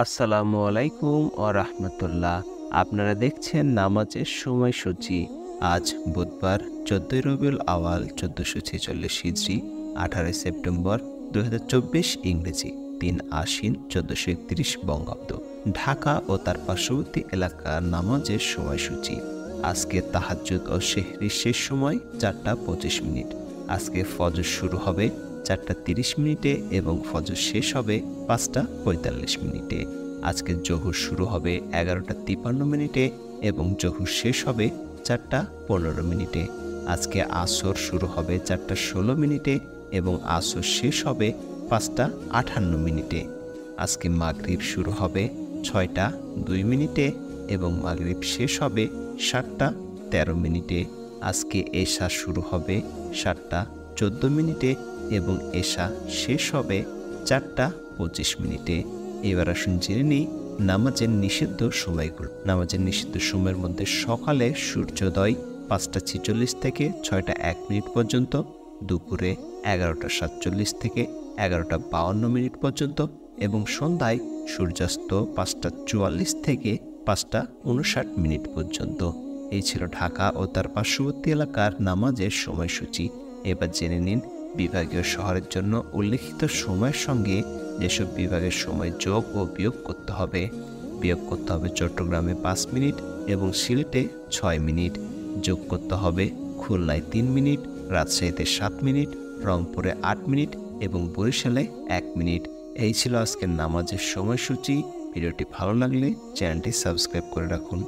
আসসালামু আলাইকুম ও রাহমাতুল্লাহ। আপনারা দেখছেন নামাজের সময়সূচি। আজ বুধবার ১৪ রবিউল আওয়াল ১৪৪৬ হিজরি, ১৮ সেপ্টেম্বর ২০২৪ ইংরেজি, ৩ আশ্বিন ১৪৩১ বঙ্গাব্দ। ঢাকা ও তার পার্শ্ববর্তী এলাকার নামাজের সময়সূচি। আজকে তাহাজ্জুদ ও সেহরির শেষ সময় ৪টা ২৫ মিনিট। আজকে ফজর শুরু হবে ৪টা ৩০ মিনিটে এবং ফজর শেষ হবে ৫টা ৪৫ মিনিটে। আজকে জোহর শুরু হবে ১১টা ৫৩ মিনিটে এবং জোহর শেষ হবে ৪টা ১৫ মিনিটে। আজকে আসর শুরু হবে ৪টা ১৬ মিনিটে এবং আসর শেষ হবে ৫টা ৫৮ মিনিটে। আজকে মাগরিব শুরু হবে ৬টা ২ মিনিটে এবং মাগরিব শেষ হবে ৭টা ১৩ মিনিটে। আজকে এশা শুরু হবে ৭টা ১৪ মিনিটে এবং এশা শেষ হবে ৪টা ২৫ মিনিটে। এবার আসুন জেনে নিই নামাজের নিষিদ্ধ সময়গুলো। নামাজের নিষিদ্ধ সময়ের মধ্যে সকালে সূর্যোদয় ৫টা ৪৬ থেকে ৬টা ১ মিনিট পর্যন্ত, দুপুরে ১১টা ৪৭ থেকে ১১টা ৫২ মিনিট পর্যন্ত এবং সন্ধ্যায় সূর্যাস্ত ৫টা ৪৪ থেকে ৫টা ৫৯ মিনিট পর্যন্ত। এই ছিল ঢাকা ও তার পার্শ্ববর্তী এলাকার নামাজের সময়সূচি। এবার জেনে নিন বিভাগীয় শহরের জন্য উল্লেখিত সময়ের সঙ্গে যেসব বিভাগের সময় যোগ ও বিয়োগ করতে হবে। বিয়োগ করতে হবে চট্টগ্রামে ৫ মিনিট এবং সিলেটে ৬ মিনিট। যোগ করতে হবে খুলনায় ৩ মিনিট, রাজশাহীতে ৭ মিনিট, রংপুরে ৮ মিনিট এবং বরিশালে ১ মিনিট। এই ছিল আজকের নামাজের সময়সূচি। ভিডিওটি ভালো লাগলে চ্যানেলটি সাবস্ক্রাইব করে রাখুন।